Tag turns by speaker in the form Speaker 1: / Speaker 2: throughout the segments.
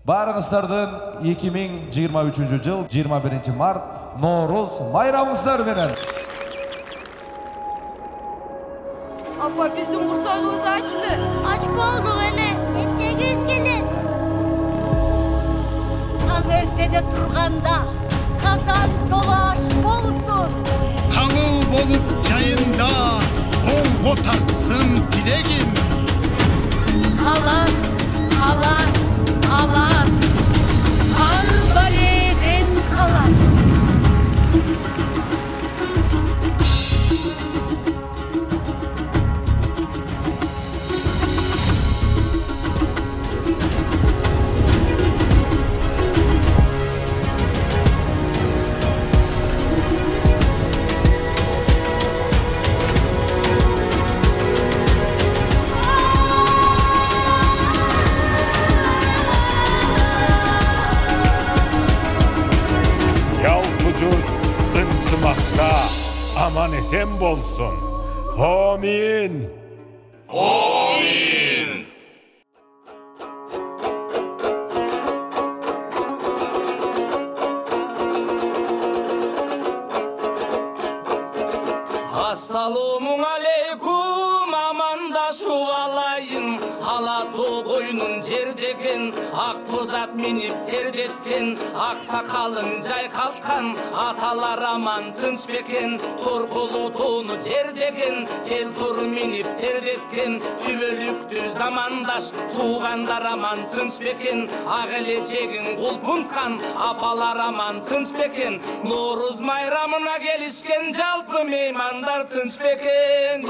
Speaker 1: Barыңыздардын 2023 жыл 21 март Nooruz bayramыңыздар менен.
Speaker 2: Apa bizim kursağımızı açtı.
Speaker 3: Aç bulduk öyle. Geçeceğiz gelin.
Speaker 4: Taң эртеде турганда казан толаш болсун.
Speaker 5: Каңыл болуп жайында оңго тартсын тилегим.
Speaker 2: Alas, alas, alas. Arbaleden kalas.
Speaker 6: Intımaqda aman esen bolsun. Amin. Amin.
Speaker 7: Assalamu aleykum amandaşup alayın. Halatu koyunun jerdegen ak tozat minip terdetken ak sakalın jaykaltkan atalar aman tınç beken torkulu toonu jerdegen tel tur minip terdetken tübölüktü zamandaş tuğandar aman tınç beken agelecegin kulpuntkan apalar aman tınç beken Nooruz bayramına gelişken jalpı meymandar tınç beken.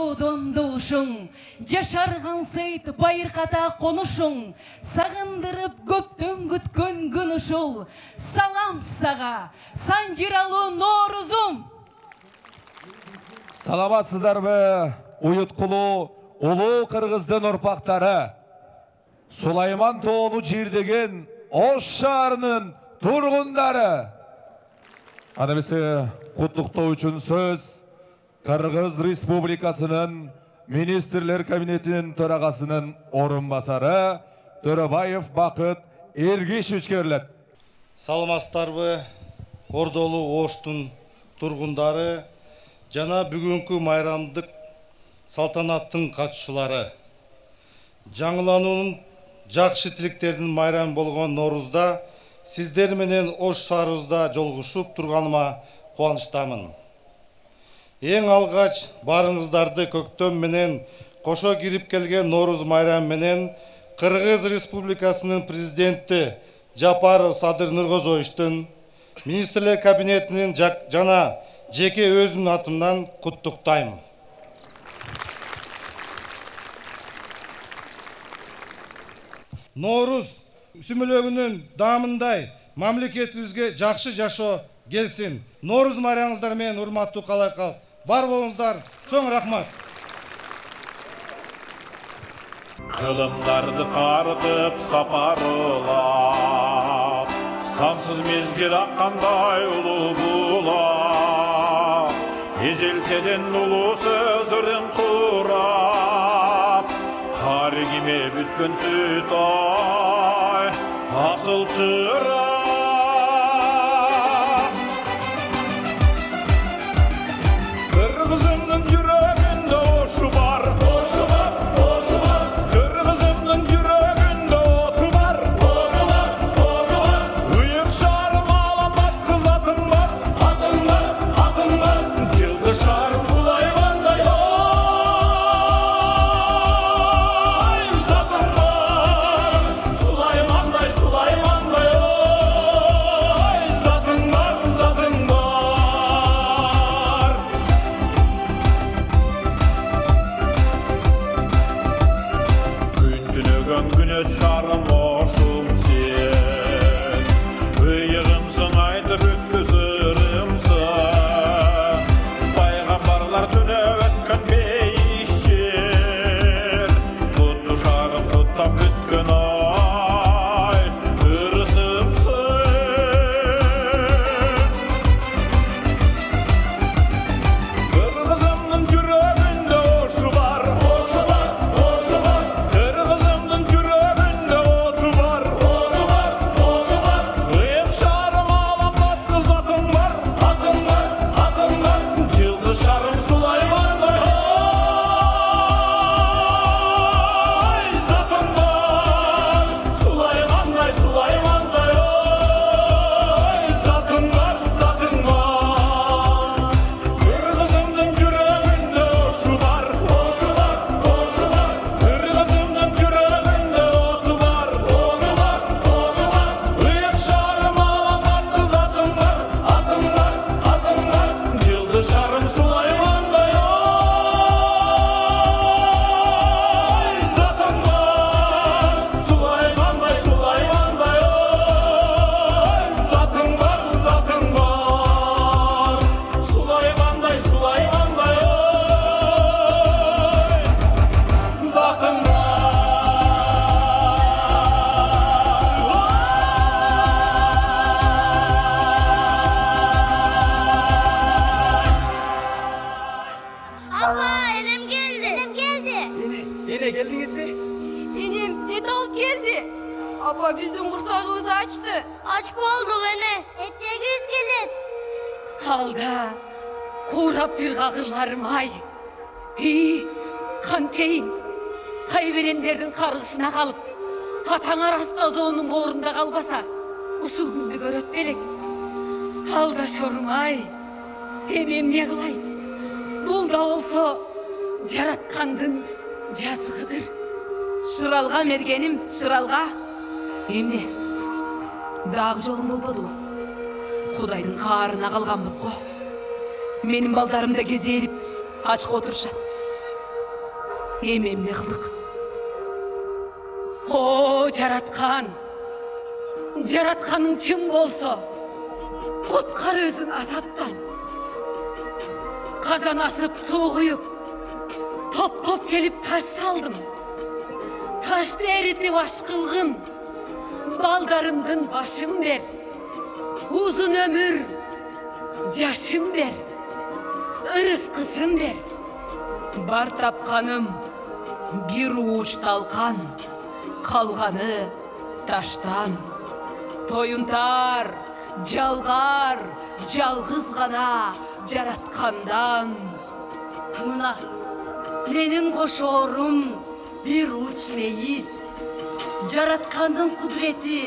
Speaker 8: жаудон душуң, жашарған сейт байырқата қонушуң, сағындырып көптің күткөн күн ушул. Салам саға, санжиралы Норузум.
Speaker 1: Саламатсыздар бі, уйытқылу, ұлы қырғыздың ұрпақтары. Сулайман тоғыны жердеген Ош шаарынын тұрғындары. Анабесе құттықтау үшін сөз Қырғыз Республикасының Министрлер Кабинетінің төрағасының орынбасары Төрөбаев Бақыт Ергешевич беріледі.
Speaker 9: Саламатсыздарбы, Ордолу Оштун тургундары жана бүгүнкү майрамдык салтанаттын катчылары. Жаңылануунун жакшы тилектердин майрамы болгон Норузда сиздер менен Ош шаарыбызда жолугушуп турганыма кубанычтамын. Эң алгач барыңыздарды көктөм менен кошо кирип келген Норуз майрамы менен Кыргыз Республикасынын президенти Жапаров Садыр Нургозоевичтин, Министрлер Кабинетинин жана жеке өзүмдүн атымдан куттуктайм. Норуз сүмөлөгүнүн даамындай мамлекетибизге жакшы жашоо келсин. Норуз майрамыңыздар менен урматтуу калай калк. Бар болуңуздар, чоң рахмат.
Speaker 6: Кылымдарды картып сапарылап, сансыз мезгил аккандай улуу булак, эжелтеден улуу сөзүрүн курап, кар киме бүткөн сүт ай асыл чырак. Кыргызымдын жүрөгүндө ошу бар, ошу бар, ошу бар. Кыргызымдын жүрөгүндө оту бар, оту бар, оту бар. Ыйык шаарым аламат кыз атың бар, атың бар, атың бар. Жылды шаарым Сулаймандай ой, затың бар. Сулаймандай, Сулаймандай ой, затың бар, затың бар. Güneş şarım hoşum sen, bıyığımsın aydır ötküzürümsün. Paygambarlar tüne ötken beyişçir, tuttu şarım tuttam bütkün ay, ırısımsın. Kırgızımdın yüreğinde hoşu var, hoşu var, hoşu var. Kırgızımdın yüreğinde otu var, otu var, otu var.Iyık şarım alamat kız atın var, atın var, atın var. Yıldız şarım Sulaymanday ay, zatın var. Sulaymanday, Sulaymanday ay, zatın var, zatın var. Kırgızımdın yüreğinde oşu var, oşu var, oşu var. Kırgızımdın yüreğinde otu var, otu var, otu var.Iyık şarım alamat kız atın var, atın var, atın var. Yıldız şarım Sulaymanday ay, zatın var. Sulaymanday, Sulaymanday ay, zatın var, zatın var. Sulaymanday, Sulaymanday ay, zatın var.
Speaker 3: Abla enem geldi. Enem geldi.
Speaker 10: Yine geldiniz mi?
Speaker 2: Enem et alıp geldi. Apa bizim kursağımızı açtı.
Speaker 3: Aç olduk ene. Etçeğiz gelin.
Speaker 8: Halda, kurap tırgağırlarım ay. Kanteyin, kayberenlerдің қарғысына қалып, атаң арасында оның орында қалбаса, ұшыл күнді көрет белек. Алда шорым ай, емем не қылай? Бұл да олса жаратқандың жазығыдыр.
Speaker 2: Шыралға мергенім, шыралға. Емне, дағы жолым болбады ғой. Құдайдың қарына қалғанбыз ғой. Менің балдарым да кезеліп, ашқа отырышады.
Speaker 8: Ememне кылдык. О, жаратканың чын болсо, құткар өзүң азаптан. Казан асып, суу куюп, топ келип таш салдым. Ташты эритип аш кылгын, балдарымдын башын бер. Uzun ömür, жашын бер, ырыскысын бер. Бар тапқаным bir уч талқан, қалғаны таштан. Тойынтар, жалғар, жалғыз ғана жаратқандан.
Speaker 4: Мына, менің қошорым bir уч мейіз. Жаратқанның құдіреті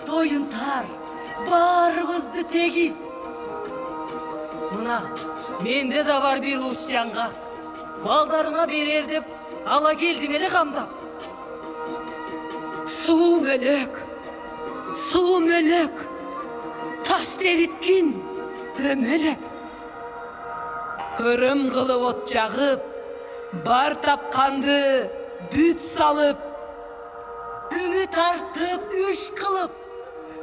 Speaker 4: тойынтар, барыбызды тегиз.
Speaker 8: Мына, менде да бар bir уч жаңғақ. Балдарыңа берер деп ала келдім елі қамдап. Суу мөлөк, таш териткен өмөлөп. Ырым кылып от жагып, бар тапқанды бүт салып.
Speaker 4: Үміт артып, үш қылып,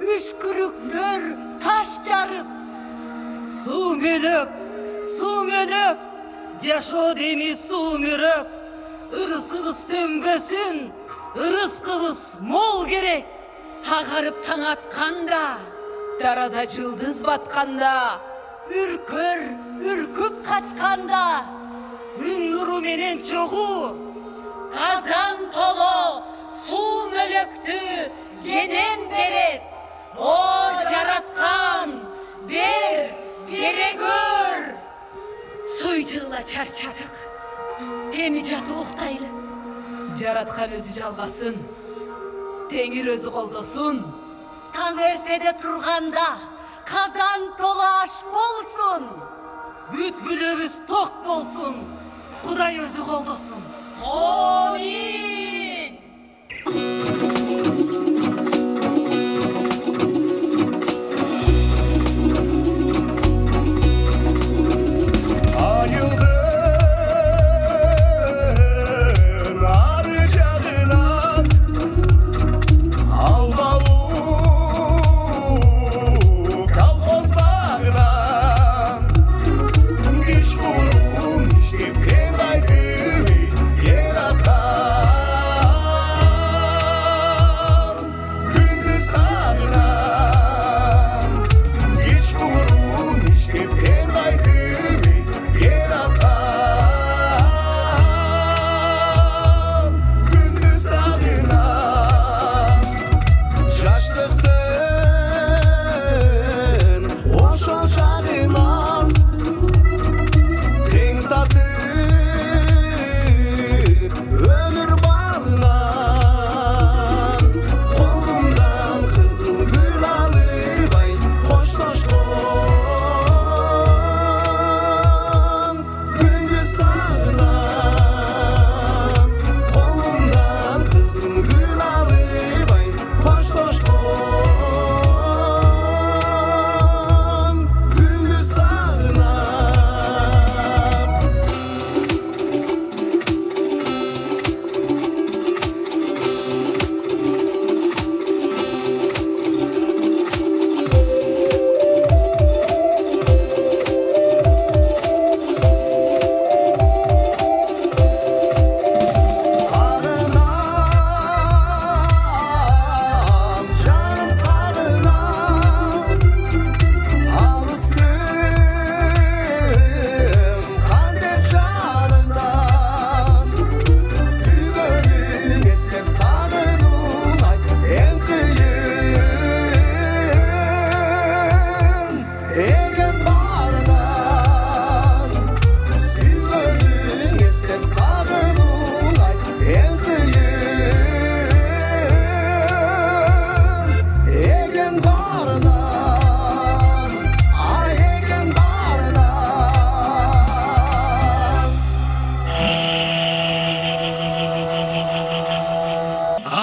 Speaker 4: үш күріктер таш жарып.
Speaker 8: Суу мөлөк, жашоо деми суу мөрөк. Ырысыбыз төнбөсүн, ырыскыбыз мол керек. Агарып таң атканда, тараза жылдыз батканда,
Speaker 4: үркөр, үркүп качканда,
Speaker 8: күн нуру менен чогуу, казан толо суу мөлөктү кенен берет. О, жараткан, бере көр. Сойчугула чарчадык, эми жатып уктайлы. Жараткан өзү жалгасын, теңир өзү колдосун.
Speaker 4: Таң эртеде турганда казан толо аш болсун.
Speaker 8: Бүт бүлөбүз ток болсун, Кудай өзү колдосун. Амин.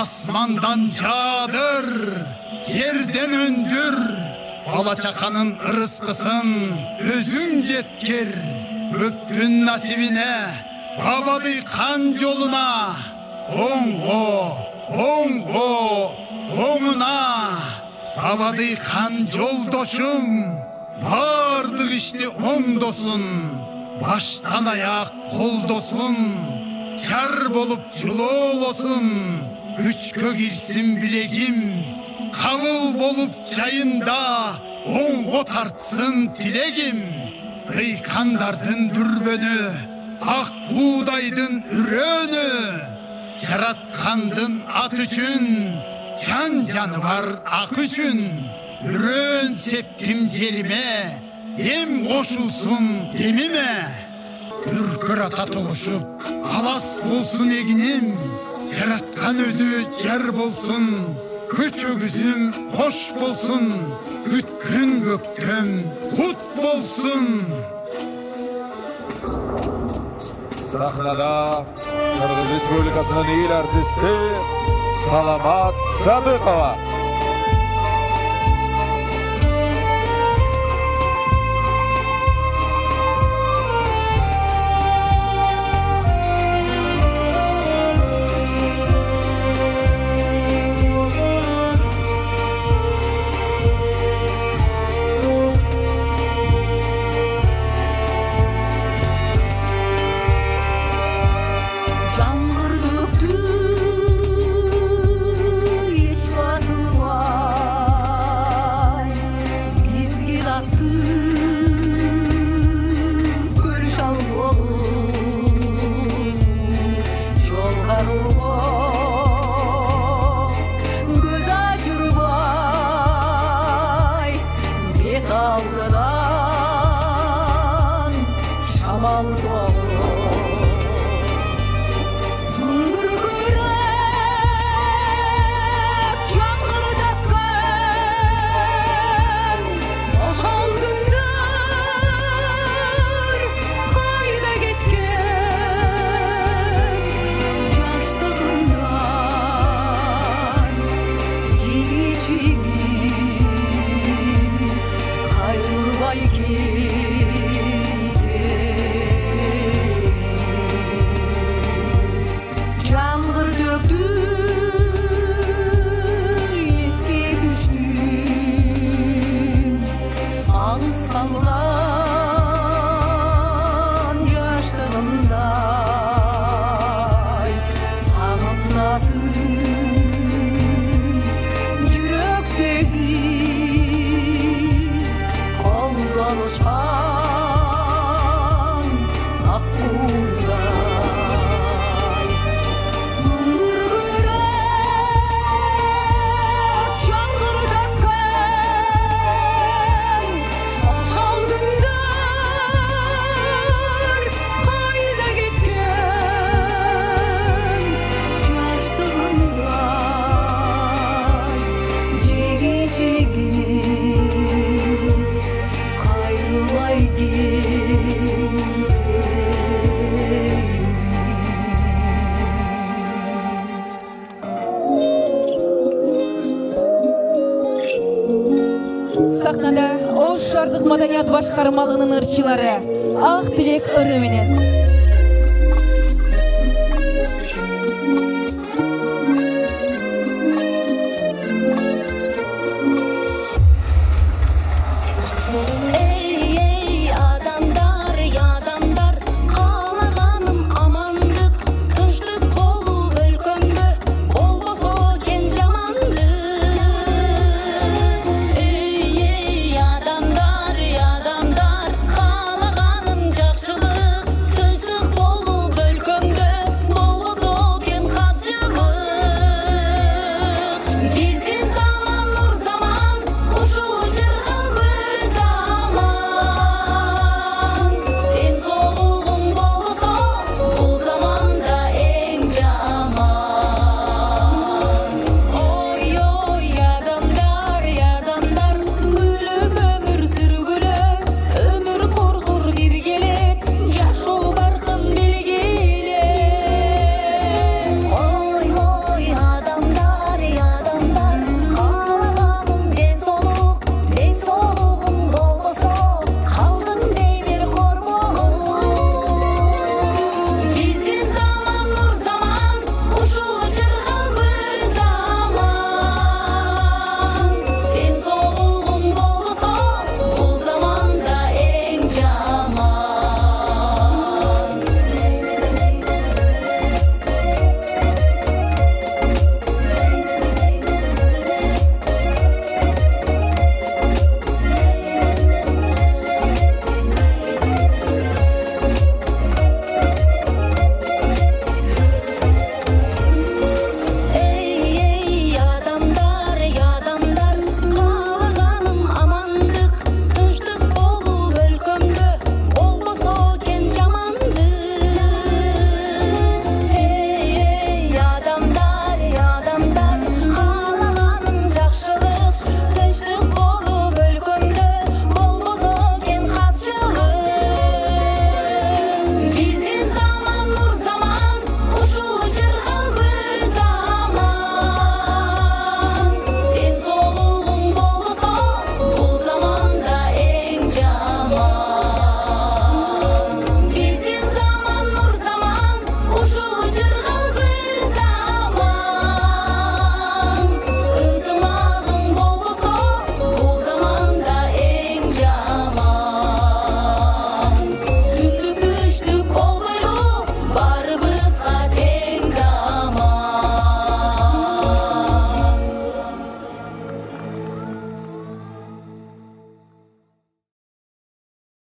Speaker 5: Asmandan cadır, yerden öndür. Alaçakanın ırıskısın özüm cetkir. Öptün nasibine Babadi kan yoluna, oğuna. Babadi kan yoldoşum, vardık işte ondosun. Baştan ayak koldosun, kar bolup yolu olsun. Üç kök girsin bilegim, kavul bolup çayında, oğu tartsın dilegim. Kıykandardın dürbönü, ak buğdaydın ürünü. Yaratkandın at üçün, can canı var ak üçün. Ürün septim cerime, dem koşulsun demime. Ürkür ata toğuşup, alas bolsun eginim. Yaratkan özü cer bolsun, güç ögüzüm hoş bolsun. Ütkün göktem kut bolsun.
Speaker 1: Sahnada Kırgız Respublikasının il artisti Salamat Sadıkova.
Speaker 11: Сахнада Ош шаардык маданият башкармалыгынын ырчылары Ак Тилек ыры менен